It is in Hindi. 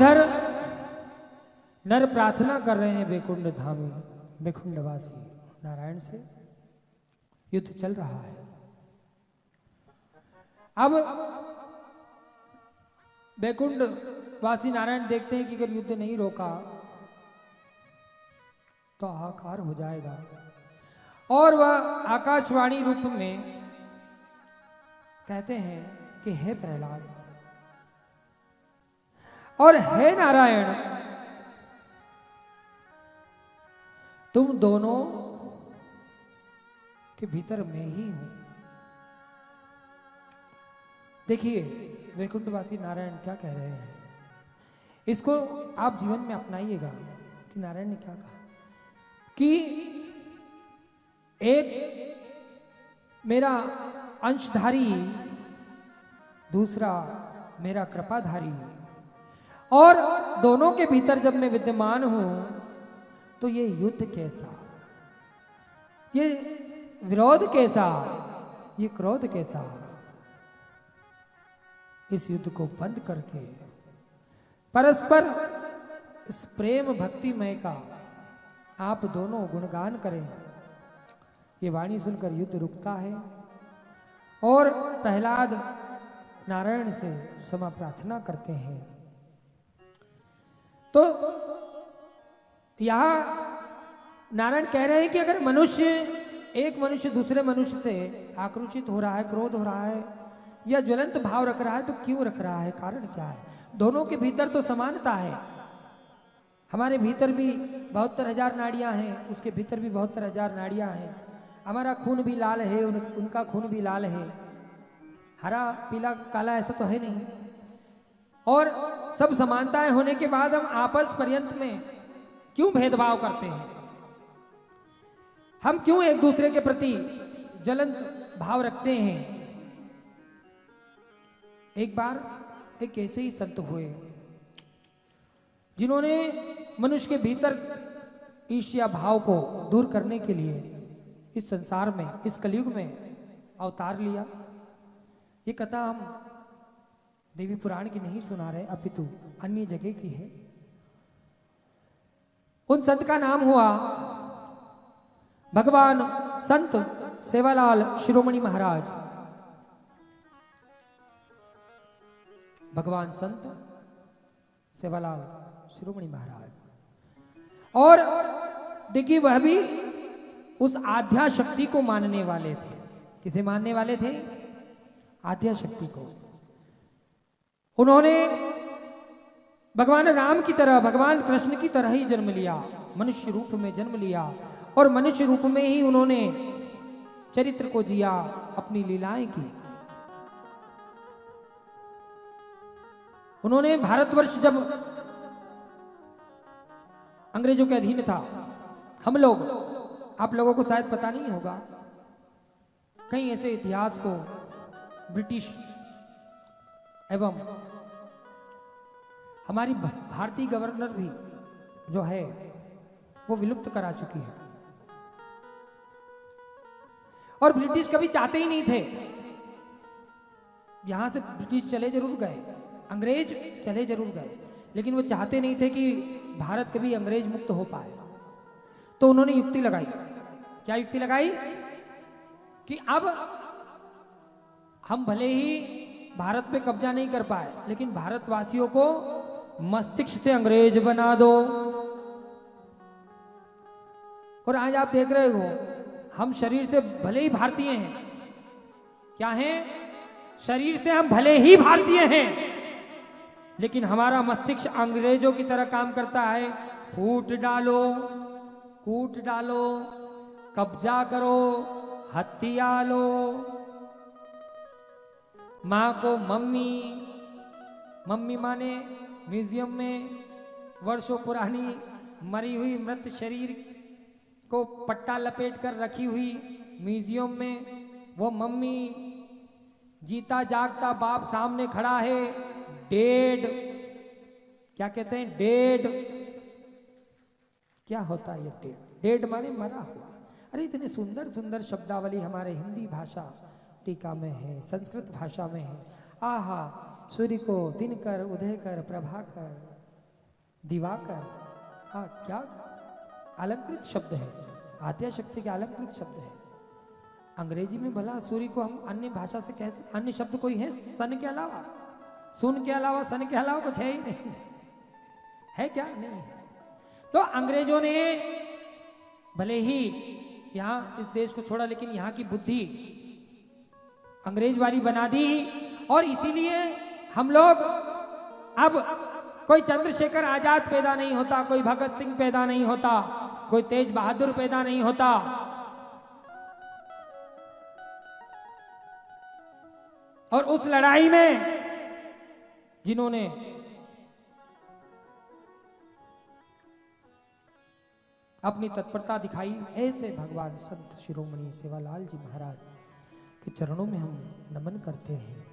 इधर नर प्रार्थना कर रहे हैं वैकुंठ धामी वैकुंठवासी नारायण से, युद्ध चल रहा है। अब वैकुंठवासी नारायण देखते हैं कि अगर युद्ध नहीं रोका तो हाहाकार हो जाएगा, और वह आकाशवाणी रूप में कहते हैं कि हे प्रहलाद और हे नारायण, तुम दोनों के भीतर मैं ही हूं। देखिए वैकुंठवासी नारायण क्या कह रहे हैं, इसको आप जीवन में अपनाइएगा कि नारायण ने क्या कहा कि एक मेरा अंशधारी, दूसरा मेरा कृपाधारी, और दोनों के भीतर जब मैं विद्यमान हूं तो ये युद्ध कैसा, ये विरोध कैसा, ये क्रोध कैसा। इस युद्ध को बंद करके परस्पर इस प्रेम भक्तिमय का आप दोनों गुणगान करें। ये वाणी सुनकर युद्ध रुकता है और प्रहलाद नारायण से क्षमा प्रार्थना करते हैं। तो यहां नारायण कह रहे हैं कि अगर एक मनुष्य दूसरे मनुष्य से आक्रोशित हो रहा है, क्रोध हो रहा है या ज्वलंत भाव रख रहा है, तो क्यों रख रहा है, कारण क्या है। दोनों के भीतर तो समानता है। हमारे भीतर भी 72,000 नाड़ियां हैं, उसके भीतर भी 72,000 नाड़ियां हैं। हमारा खून भी लाल है, उनका खून भी लाल है, हरा पीला काला ऐसा तो है नहीं। और सब समानताएं होने के बाद हम आपस पर्यंत में क्यों भेदभाव करते हैं, हम क्यों एक दूसरे के प्रति ज्वलंत भाव रखते हैं। एक बार एक ऐसे ही संत हुए जिन्होंने मनुष्य के भीतर ईर्ष्या भाव को दूर करने के लिए इस संसार में, इस कलयुग में अवतार लिया। ये कथा हम देवी पुराण की नहीं सुना रहे, अपितु अन्य जगह की है। उन संत का नाम हुआ भगवान संत सेवालाल शिरोमणि महाराज। भगवान संत सेवालाल शिरोमणि महाराज। और देखिए वह भी उस आध्या शक्ति को मानने वाले थे। किसे मानने वाले थे? आध्या शक्ति को। उन्होंने भगवान राम की तरह, भगवान कृष्ण की तरह ही जन्म लिया, मनुष्य रूप में जन्म लिया, और मनुष्य रूप में ही उन्होंने चरित्र को जिया, अपनी लीलाएं की। उन्होंने भारतवर्ष जब अंग्रेजों के अधीन था, हम लोग, आप लोगों को शायद पता नहीं होगा, कई ऐसे इतिहास को ब्रिटिश एवं हमारी भारतीय गवर्नर भी जो है वो विलुप्त करा चुकी है। और ब्रिटिश कभी चाहते ही नहीं थे, यहां से ब्रिटिश चले जरूर गए, अंग्रेज चले जरूर गए, लेकिन वो चाहते नहीं थे कि भारत कभी अंग्रेज मुक्त हो पाए। तो उन्होंने युक्ति लगाई। क्या युक्ति लगाई? कि अब हम भले ही भारत पे कब्जा नहीं कर पाए, लेकिन भारतवासियों को मस्तिष्क से अंग्रेज बना दो। और आज आप देख रहे हो, हम शरीर से भले ही भारतीय हैं, क्या हैं? शरीर से हम भले ही भारतीय हैं, लेकिन हमारा मस्तिष्क अंग्रेजों की तरह काम करता है। फूट डालो, कूट डालो, कब्जा करो, हत्या लो, मां को मम्मी, मम्मी माने म्यूजियम में वर्षों पुरानी मरी हुई मृत शरीर को पट्टा लपेट कर रखी हुई म्यूजियम में वो मम्मी, जीता जागता बाप सामने खड़ा है, डेड। क्या कहते हैं? डेड। क्या होता है ये डेड? डेड माने मरा हुआ। अरे इतने सुंदर सुंदर शब्दावली हमारे हिंदी भाषा टीका में है, संस्कृत भाषा में है। आहा, सूर्य को दिन कर, उदय कर, प्रभा कर, दिवाकर, हाँ क्या अलंकृत शब्द है, आद्या शक्ति के अलंकृत शब्द है। अंग्रेजी में भला सूर्य को हम अन्य भाषा से कैसे, अन्य शब्द कोई है सन के अलावा? सुन के अलावा, सन के अलावा कुछ है ही नहीं, है क्या? नहीं। तो अंग्रेजों ने भले ही यहां इस देश को छोड़ा, लेकिन यहां की बुद्धि अंग्रेज वाली बना दी, और इसीलिए हम लोग अब कोई चंद्रशेखर आजाद पैदा नहीं होता, कोई भगत सिंह पैदा नहीं होता, कोई तेज बहादुर पैदा नहीं होता। और उस लड़ाई में जिन्होंने अपनी तत्परता दिखाई, ऐसे भगवान संत शिरोमणि सेवालाल जी महाराज के चरणों में हम नमन करते हैं।